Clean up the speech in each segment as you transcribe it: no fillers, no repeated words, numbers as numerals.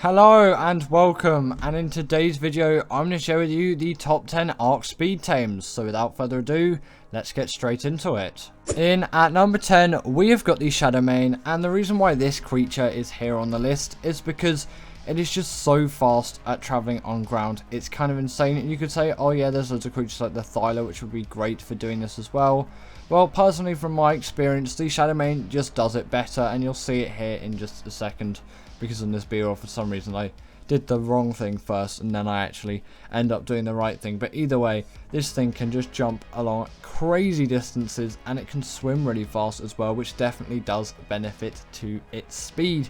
Hello and welcome, and in today's video I'm going to share with you the top 10 Ark Speed Tames. So without further ado, let's get straight into it. In at number 10 we have got the Shadowmane, and the reason why this creature is here on the list is because it is just so fast at travelling on ground. It's kind of insane, and you could say, oh yeah, there's loads of creatures like the Thyla which would be great for doing this as well. Well, personally from my experience, the Shadowmane just does it better, and you'll see it here in just a second. Because in this B-roll, for some reason, I did the wrong thing first, and then I actually end up doing the right thing. But either way, this thing can just jump along crazy distances, and it can swim really fast as well, which definitely does benefit to its speed.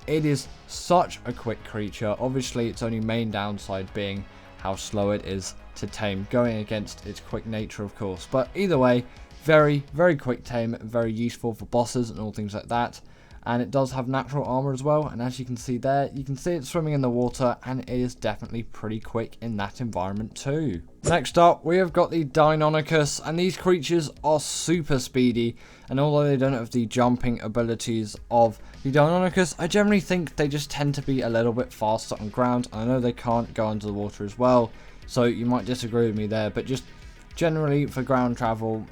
It is such a quick creature. Obviously, its only main downside being how slow it is to tame, going against its quick nature, of course. But either way, very, very quick tame, very useful for bosses and all things like that. And it does have natural armor as well, and as you can see there, you can see it swimming in the water, and it is definitely pretty quick in that environment too. Next up, we have got the Deinonychus, and these creatures are super speedy, and although they don't have the jumping abilities of the Deinonychus, I generally think they just tend to be a little bit faster on ground. I know they can't go under the water as well, so you might disagree with me there, but just generally for ground travel,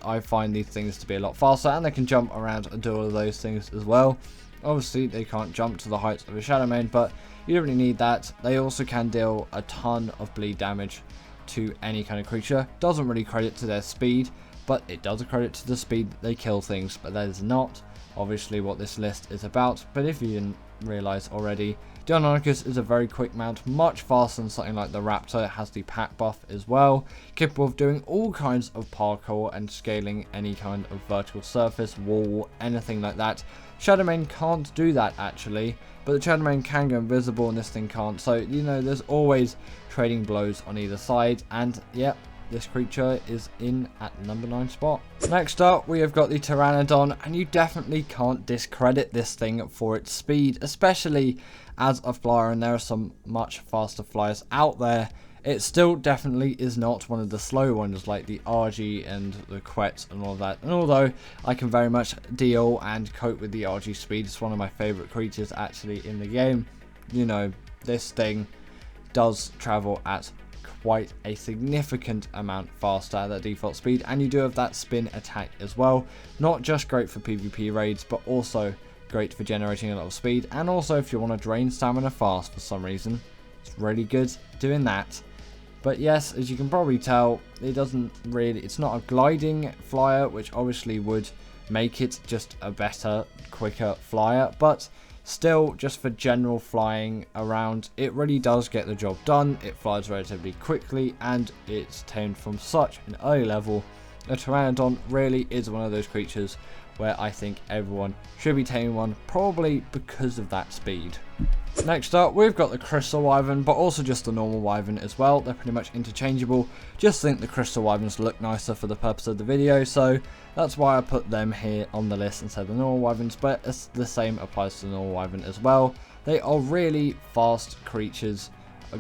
I find these things to be a lot faster, and they can jump around and do all of those things as well. Obviously, they can't jump to the heights of a Shadowmane, but you don't really need that. They also can deal a ton of bleed damage to any kind of creature. Doesn't really credit to their speed, but it does credit to the speed that they kill things, but that is not obviously what this list is about. But if you didn't realise already, Deinonychus is a very quick mount, much faster than something like the Raptor. It has the pack buff as well, capable of doing all kinds of parkour and scaling any kind of vertical surface, wall, anything like that. Shadowmane can't do that actually, but the Shadowmane can go invisible and this thing can't. So, you know, there's always trading blows on either side, and yep, this creature is in at number 9 spot. Next up, we have got the Pteranodon, and you definitely can't discredit this thing for its speed, especially as a flyer, and there are some much faster flyers out there. It still definitely is not one of the slow ones like the RG and the Quet and all that. And although I can very much deal and cope with the RG speed, it's one of my favourite creatures actually in the game. You know, this thing does travel at quite a significant amount faster at that default speed, and you do have that spin attack as well. Not just great for PvP raids, but also great for generating a lot of speed, and also if you want to drain stamina fast for some reason, it's really good doing that. But yes, as you can probably tell, it doesn't really, it's not a gliding flyer, which obviously would make it just a better, quicker flyer, but still, just for general flying around, it really does get the job done. It flies relatively quickly, and it's tamed from such an early level. A Pteranodon really is one of those creatures where I think everyone should be taming one, probably because of that speed. Next up, we've got the Crystal Wyvern, but also just the normal Wyvern as well. They're pretty much interchangeable. Just think the Crystal Wyverns look nicer for the purpose of the video, so that's why I put them here on the list instead of the normal Wyverns, but the same applies to the normal Wyvern as well. They are really fast creatures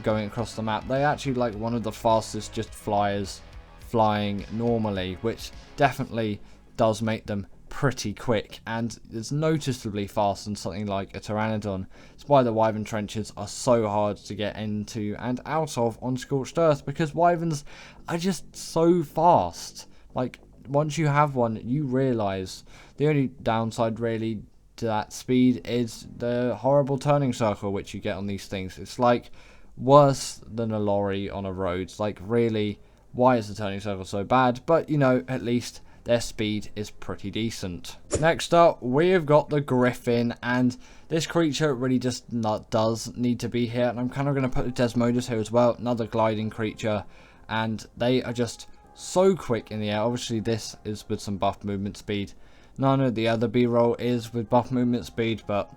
going across the map. They're actually like one of the fastest just flyers flying normally, which definitely does make them pretty quick, and it's noticeably faster than something like a Pteranodon. It's why the Wyvern trenches are so hard to get into and out of on Scorched Earth, because Wyverns are just so fast. Like, once you have one, you realise the only downside really to that speed is the horrible turning circle which you get on these things. It's like worse than a lorry on a road. Like, really, why is the turning circle so bad? But you know, at least their speed is pretty decent. Next up, we have got the Griffin, and this creature really just does need to be here, and I'm kind of going to put the Desmodus here as well, another gliding creature, and they are just so quick in the air. Obviously this is with some buff movement speed. None of the other B-roll is with buff movement speed, but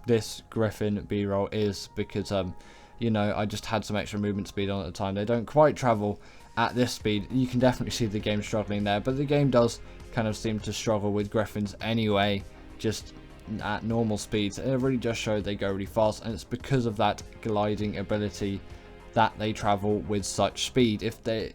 this Griffin B-roll is because you know, I just had some extra movement speed on at the time. They don't quite travel at this speed. You can definitely see the game struggling there, but the game does kind of seem to struggle with Griffins anyway, just at normal speeds. It really just showed they go really fast, and it's because of that gliding ability that they travel with such speed. If the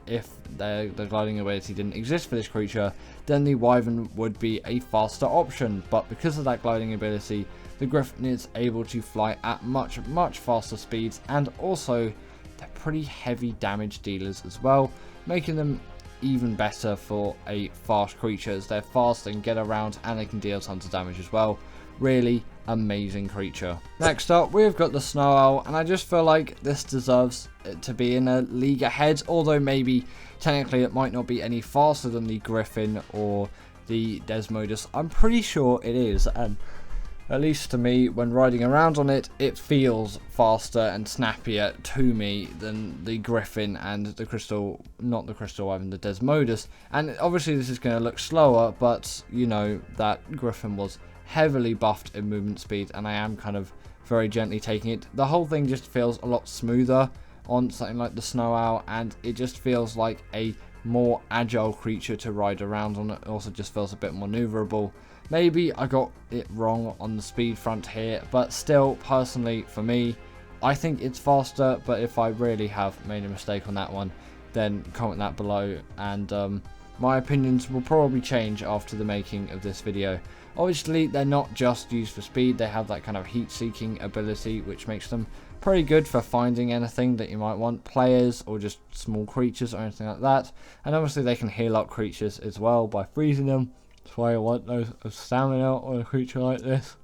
gliding ability didn't exist for this creature, then the Wyvern would be a faster option, but because of that gliding ability, the Griffin is able to fly at much faster speeds, and also they're pretty heavy damage dealers as well, making them even better for a fast creature, as they're fast and get around and they can deal tons of damage as well. Really amazing creature. Next up, we've got the Snowowl, and I just feel like this deserves it to be in a league ahead, although maybe technically it might not be any faster than the Griffin or the Desmodus. I'm pretty sure it is, and at least to me, when riding around on it, it feels faster and snappier to me than the Griffin and the Crystal, not the Crystal, the Desmodus. And obviously this is going to look slower, but you know that Griffin was heavily buffed in movement speed, and I am kind of very gently taking it. The whole thing just feels a lot smoother on something like the Snowowl, and it just feels like a more agile creature to ride around on. It also just feels a bit more maneuverable. Maybe I got it wrong on the speed front here, but still, personally, for me, I think it's faster. But if I really have made a mistake on that one, then comment that below, and my opinions will probably change after the making of this video. Obviously, they're not just used for speed, they have that kind of heat-seeking ability, which makes them pretty good for finding anything that you might want, players or just small creatures or anything like that. And obviously they can heal up creatures as well by freezing them. That's why I want those stamina on a creature like this.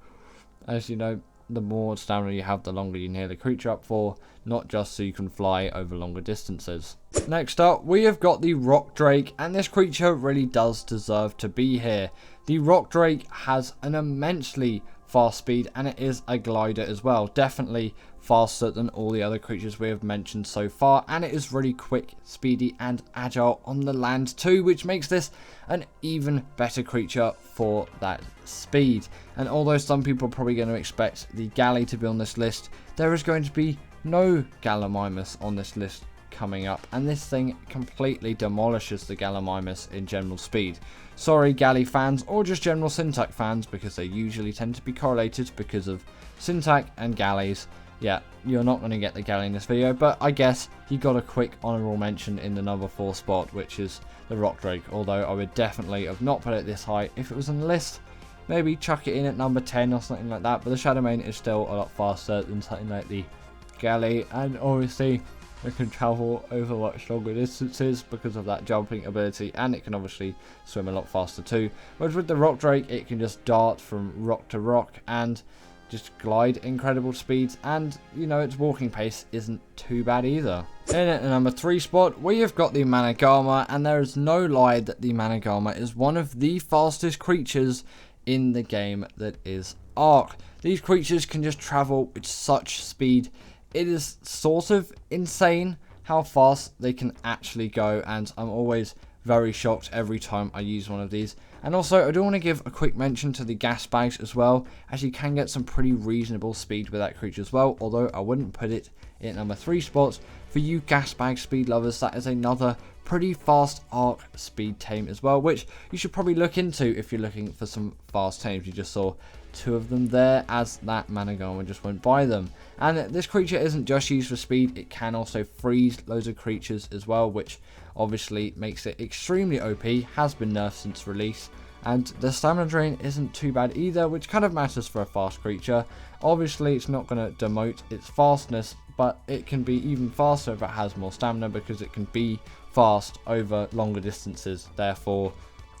As you know, the more stamina you have, the longer you can heal the creature up for, not just so you can fly over longer distances. Next up, we have got the Rock Drake, and this creature really does deserve to be here. The Rock Drake has an immensely fast speed, and it is a glider as well. Definitely faster than all the other creatures we have mentioned so far, and it is really quick, speedy and agile on the land too, which makes this an even better creature for that speed. And although some people are probably going to expect the Galley to be on this list, there is going to be no Gallimimus on this list coming up, and this thing completely demolishes the Gallimimus in general speed. Sorry Galley fans, or just general Syntac fans, because they usually tend to be correlated because of Syntac and Galleys. Yeah, you're not going to get the Galley in this video, but I guess you got a quick honourable mention in the number 4 spot, which is the Rock Drake, although I would definitely have not put it this high if it was on the list. Maybe chuck it in at number 10 or something like that, but the Shadowmane is still a lot faster than something like the Galley, and obviously it can travel over much longer distances because of that jumping ability, and it can obviously swim a lot faster too. Whereas with the Rock Drake, it can just dart from rock to rock and just glide incredible speeds, and you know, its walking pace isn't too bad either. In at the number 3 spot, we have got the Manag, and there is no lie that the Manag is one of the fastest creatures in the game that is Ark. These creatures can just travel with such speed. It is sort of insane how fast they can actually go, and I'm always very shocked every time I use one of these. And also, I do want to give a quick mention to the gas bags as well, as you can get some pretty reasonable speed with that creature as well, although I wouldn't put it in number 3 spots. For you gas bag speed lovers, that is another pretty fast Ark speed tame as well, which you should probably look into if you're looking for some fast tames. You just saw 2 of them there, as that Manag just went by them. And this creature isn't just used for speed, it can also freeze loads of creatures as well, which obviously makes it extremely OP, has been nerfed since release. And the stamina drain isn't too bad either, which kind of matters for a fast creature. Obviously it's not going to demote its fastness, but it can be even faster if it has more stamina, because it can be fast over longer distances. Therefore,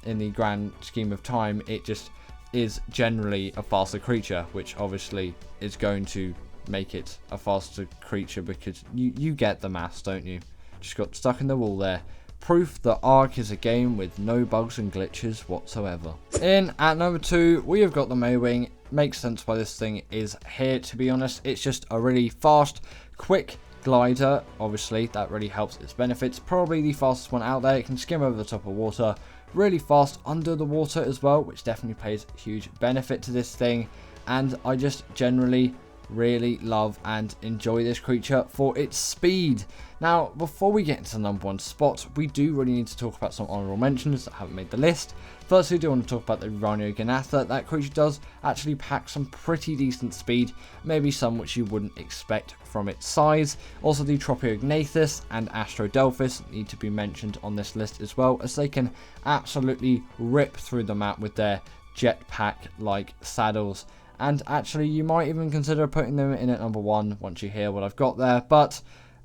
in the grand scheme of time, it just is generally a faster creature, which obviously is going to make it a faster creature, because you get the maths, don't you? Just got stuck in the wall there. Proof that Ark is a game with no bugs and glitches whatsoever. In at number 2, we have got the Mwing. Makes sense why this thing is here, to be honest. It's just a really fast, quick glider. Obviously, that really helps its benefits. Probably the fastest one out there. It can skim over the top of water. Really fast under the water as well, which definitely plays a huge benefit to this thing. And I just generally really love and enjoy this creature for its speed. Now, before we get into the number 1 spot, we do really need to talk about some honorable mentions that haven't made the list. Firstly, I do want to talk about the Rhino Ganatha. That creature does actually pack some pretty decent speed, maybe some which you wouldn't expect from its size. Also, the Tropiognathus and Astrodelphis need to be mentioned on this list as well, as they can absolutely rip through the map with their jetpack like saddles. And actually, you might even consider putting them in at number 1 once you hear what I've got there. But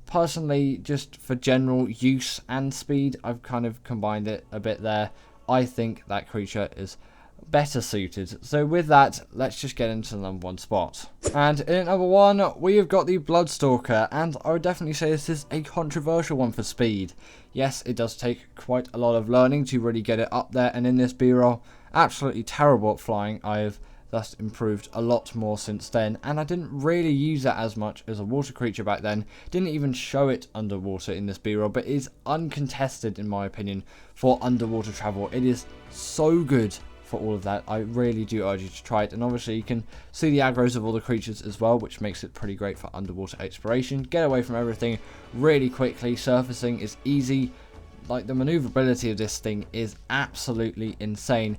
personally, just for general use and speed, I've kind of combined it a bit there. I think that creature is better suited. So with that, let's just get into the number 1 spot. And in at number 1, we have got the Stalker, and I would definitely say this is a controversial one for speed. Yes, it does take quite a lot of learning to really get it up there, and in this B-roll, absolutely terrible at flying. I've thus improved a lot more since then, and I didn't really use that as much as a water creature back then. Didn't even show it underwater in this B-roll, but is uncontested in my opinion for underwater travel. It is so good for all of that. I really do urge you to try it, and obviously you can see the aggros of all the creatures as well, which makes it pretty great for underwater exploration. Get away from everything really quickly. Surfacing is easy. Like, the maneuverability of this thing is absolutely insane.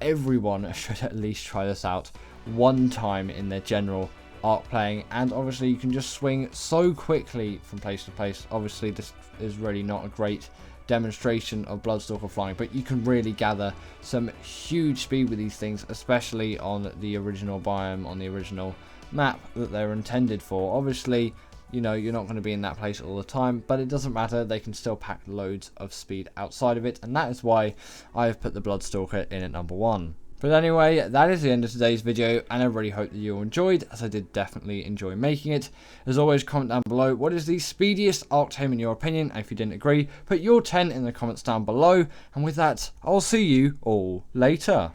Everyone should at least try this out one time in their general Ark playing, and obviously you can just swing so quickly from place to place. Obviously this is really not a great demonstration of Stalker flying, but you can really gather some huge speed with these things, especially on the original biome, on the original map that they're intended for. Obviously, you know, you're not going to be in that place all the time, but it doesn't matter. They can still pack loads of speed outside of it, and that is why I have put the Stalker in at number 1. But anyway, that is the end of today's video, and I really hope that you all enjoyed, as I did definitely enjoy making it. As always, comment down below what is the speediest Ark Tame in your opinion, and if you didn't agree, put your 10 in the comments down below, and with that, I'll see you all later.